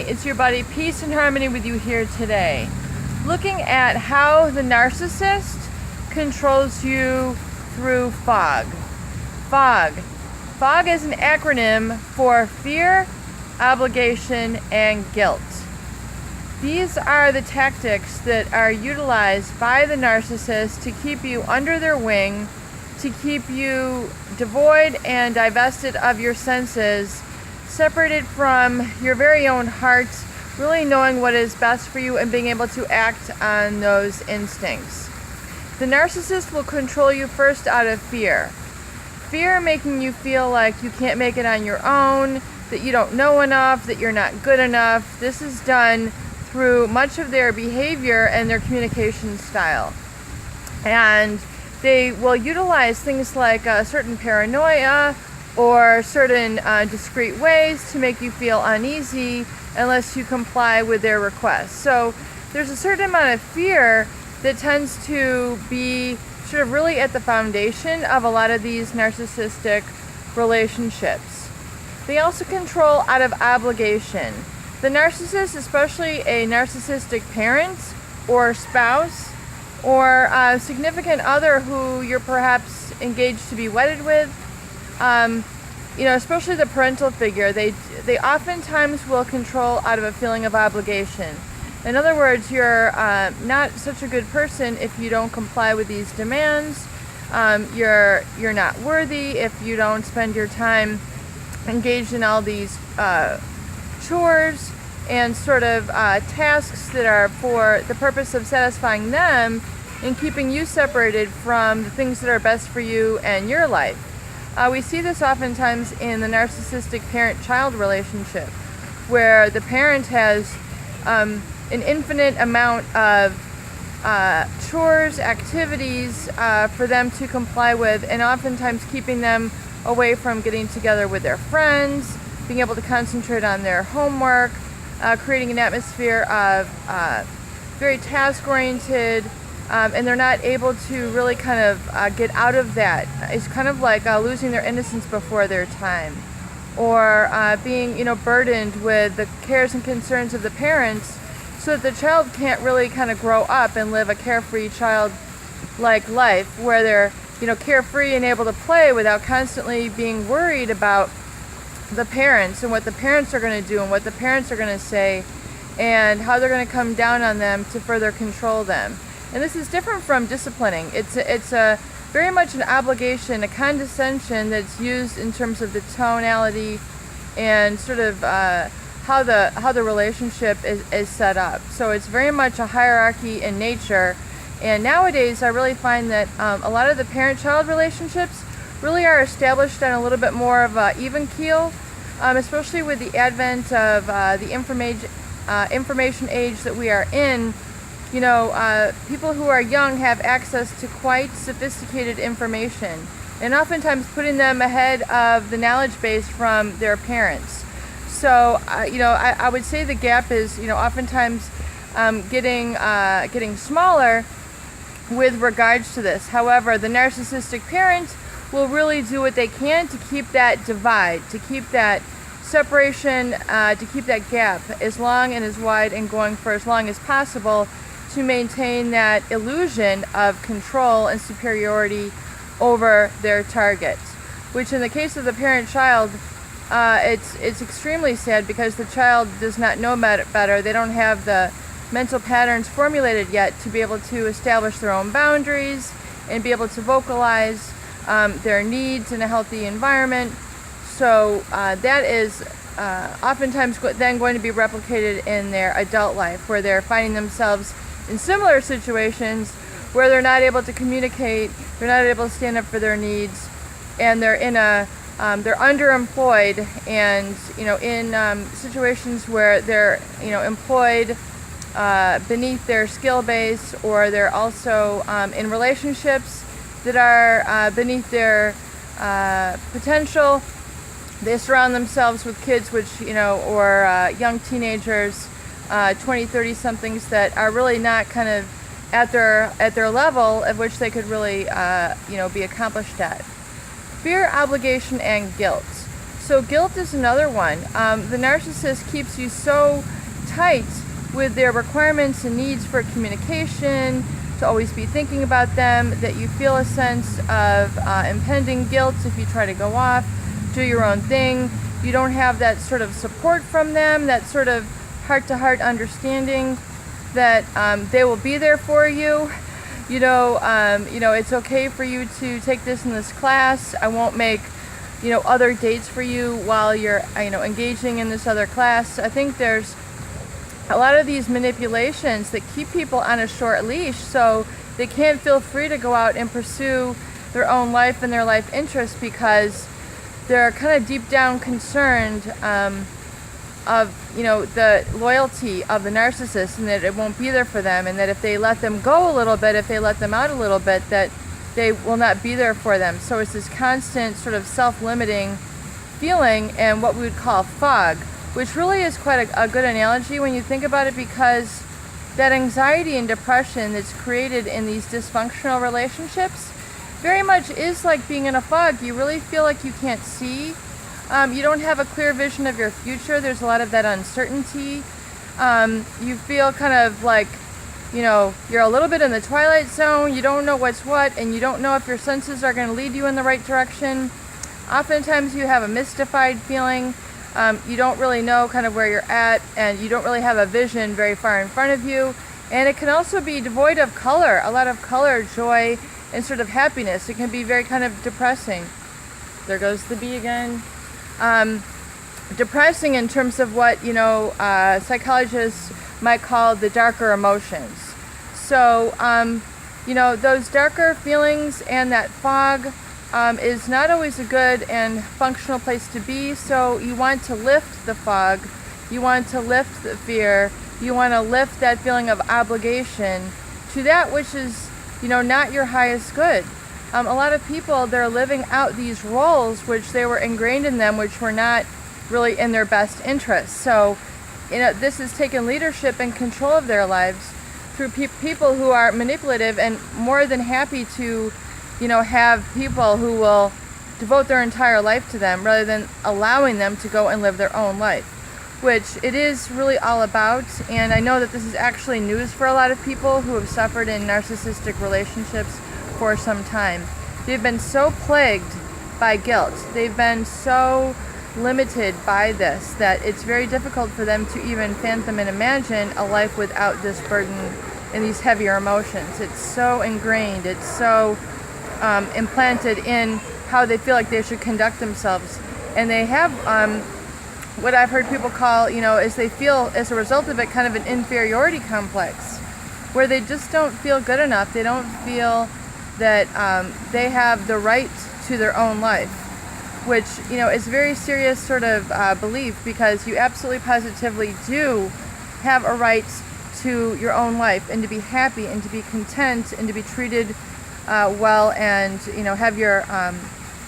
It's your buddy Peace and Harmony with you here today. Looking at how the narcissist controls you through fog. Fog. Fog is an acronym for fear, obligation, and guilt. These are the tactics that are utilized by the narcissist to keep you under their wing, to keep you devoid and divested of your senses, separated from your very own heart, really knowing what is best for you and being able to act on those instincts. The narcissist will control you first out of fear. Fear making you feel like you can't make it on your own, that you don't know enough, that you're not good enough. This is done through much of their behavior and their communication style. And they will utilize things like certain paranoia or certain discrete ways to make you feel uneasy unless you comply with their requests. So there's a certain amount of fear that tends to be sort of really at the foundation of a lot of these narcissistic relationships. They also control out of obligation. The narcissist, especially a narcissistic parent or spouse or a significant other who you're perhaps engaged to be wedded with, especially the parental figure, they oftentimes will control out of a feeling of obligation. In other words, you're not such a good person if you don't comply with these demands. You're not worthy if you don't spend your time engaged in all these chores and sort of tasks that are for the purpose of satisfying them and keeping you separated from the things that are best for you and your life. We see this oftentimes in the narcissistic parent-child relationship, where the parent has an infinite amount of chores, activities for them to comply with, and oftentimes keeping them away from getting together with their friends, being able to concentrate on their homework, creating an atmosphere of very task-oriented, and they're not able to really kind of get out of that. It's kind of like losing their innocence before their time, or being burdened with the cares and concerns of the parents, so that the child can't really kind of grow up and live a carefree child-like life where they're carefree and able to play without constantly being worried about the parents and what the parents are going to do and what the parents are going to say and how they're going to come down on them to further control them. And this is different from disciplining. It's a very much an obligation, a condescension that's used in terms of the tonality and sort of how the relationship is set up. So it's very much a hierarchy in nature. And nowadays, I really find that a lot of the parent-child relationships really are established on a little bit more of an even keel, especially with the advent of the information age that we are in. People who are young have access to quite sophisticated information, and oftentimes putting them ahead of the knowledge base from their parents. So, I would say the gap is, oftentimes getting smaller with regards to this. However, the narcissistic parent will really do what they can to keep that divide, to keep that separation, to keep that gap as long and as wide and going for as long as possible, to maintain that illusion of control and superiority over their targets. Which in the case of the parent-child, it's extremely sad because the child does not know better. They don't have the mental patterns formulated yet to be able to establish their own boundaries and be able to vocalize their needs in a healthy environment. So that is oftentimes then going to be replicated in their adult life, where they're finding themselves in similar situations where they're not able to communicate, they're not able to stand up for their needs, and they're in they're underemployed, and in situations where they're employed beneath their skill base, or they're also in relationships that are beneath their potential. They surround themselves with kids or young teenagers, 20, 30 somethings that are really not kind of at their level at which they could really be accomplished at. Fear, obligation, and guilt. So guilt is another one. The narcissist keeps you so tight with their requirements and needs for communication, to always be thinking about them, that you feel a sense of impending guilt if you try to go off, do your own thing. You don't have that sort of support from them, that sort of heart-to-heart understanding that they will be there for you. It's okay for you to take this in this class. I won't make, other dates for you while you're, engaging in this other class. I think there's a lot of these manipulations that keep people on a short leash so they can't feel free to go out and pursue their own life and their life interests, because they're kind of deep down concerned of the loyalty of the narcissist, and that it won't be there for them, and that if they let them go a little bit, if they let them out a little bit, that they will not be there for them. So it's this constant sort of self-limiting feeling and what we would call fog, which really is quite a good analogy when you think about it, because that anxiety and depression that's created in these dysfunctional relationships very much is like being in a fog. You really feel like you can't see. You don't have a clear vision of your future. There's a lot of that uncertainty. You feel kind of like, you're a little bit in the twilight zone. You don't know what's what, and you don't know if your senses are going to lead you in the right direction. Oftentimes you have a mystified feeling. You don't really know kind of where you're at, and you don't really have a vision very far in front of you. And it can also be devoid of color, a lot of color, joy, and sort of happiness. It can be very kind of depressing. There goes the bee again. Depressing in terms of what, psychologists might call the darker emotions. So, those darker feelings and that fog is not always a good and functional place to be. So you want to lift the fog, you want to lift the fear, you want to lift that feeling of obligation to that which is, not your highest good. A lot of people, they're living out these roles which they were ingrained in them, which were not really in their best interests. So, this has taken leadership and control of their lives through people who are manipulative and more than happy to, have people who will devote their entire life to them rather than allowing them to go and live their own life, which it is really all about. And I know that this is actually news for a lot of people who have suffered in narcissistic relationships for some time. They've been so plagued by guilt. They've been so limited by this that it's very difficult for them to even fathom and imagine a life without this burden and these heavier emotions. It's so ingrained. It's so implanted in how they feel like they should conduct themselves. And they have what I've heard people call, is they feel, as a result of it, kind of an inferiority complex, where they just don't feel good enough. They don't feel that they have the right to their own life, which, is a very serious sort of belief, because you absolutely positively do have a right to your own life, and to be happy, and to be content, and to be treated well, and, have your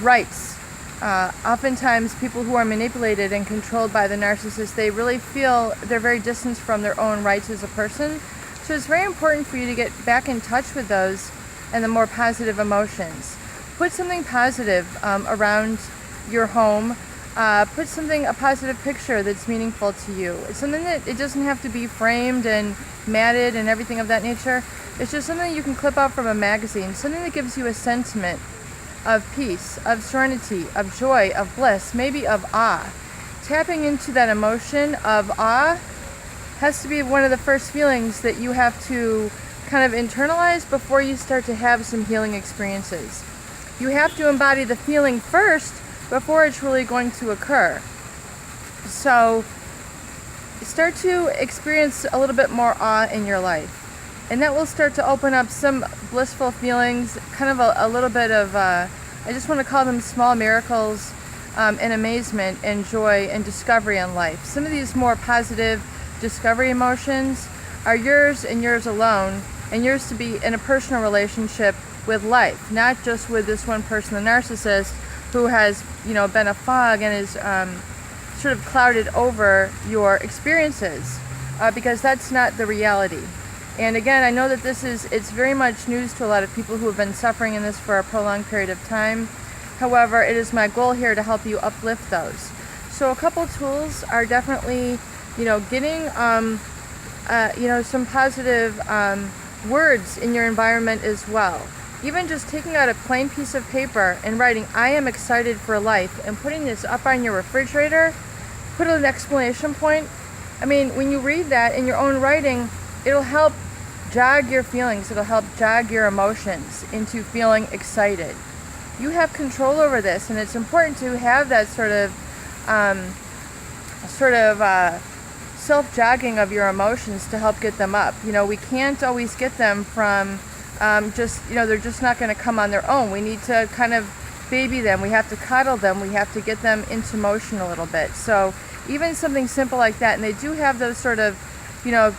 rights. Oftentimes people who are manipulated and controlled by the narcissist, they really feel they're very distant from their own rights as a person. So it's very important for you to get back in touch with those and the more positive emotions. Put something positive around your home. Put a positive picture that's meaningful to you. It's something that it doesn't have to be framed and matted and everything of that nature. It's just something you can clip out from a magazine, something that gives you a sentiment of peace, of serenity, of joy, of bliss, maybe of awe. Tapping into that emotion of awe has to be one of the first feelings that you have to kind of internalize before you start to have some healing experiences. You have to embody the feeling first before it's really going to occur. So start to experience a little bit more awe in your life. And that will start to open up some blissful feelings, kind of a little bit of, I just want to call them small miracles, and amazement and joy and discovery in life. Some of these more positive discovery emotions are yours and yours alone, and yours to be in a personal relationship with life, not just with this one person, the narcissist, who has, been a fog and is sort of clouded over your experiences, because that's not the reality. And again, I know that it's very much news to a lot of people who have been suffering in this for a prolonged period of time. However, it is my goal here to help you uplift those. So a couple tools are definitely, getting, some positive words in your environment as well. Even just taking out a plain piece of paper and writing, "I am excited for life," and putting this up on your refrigerator, put an exclamation point. I mean, when you read that in your own writing, it'll help jog your feelings. It'll help jog your emotions into feeling excited. You have control over this, and it's important to have that sort of self-jogging of your emotions to help get them up. We can't always get them from they're just not going to come on their own. We need to kind of baby them. We have to cuddle them. We have to get them into motion a little bit. So even something simple like that, and they do have those sort of,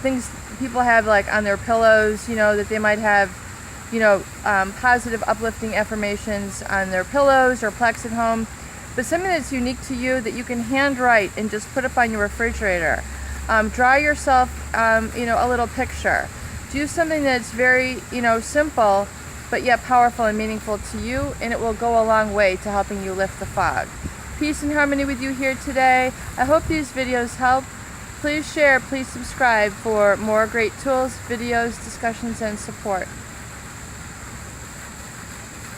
things people have like on their pillows, that they might have, positive, uplifting affirmations on their pillows or plaques at home. But something that's unique to you that you can handwrite and just put up on your refrigerator. Draw yourself, a little picture. Do something that's very, simple, but yet powerful and meaningful to you, and it will go a long way to helping you lift the fog. Peace and harmony with you here today. I hope these videos help. Please share, please subscribe for more great tools, videos, discussions, and support.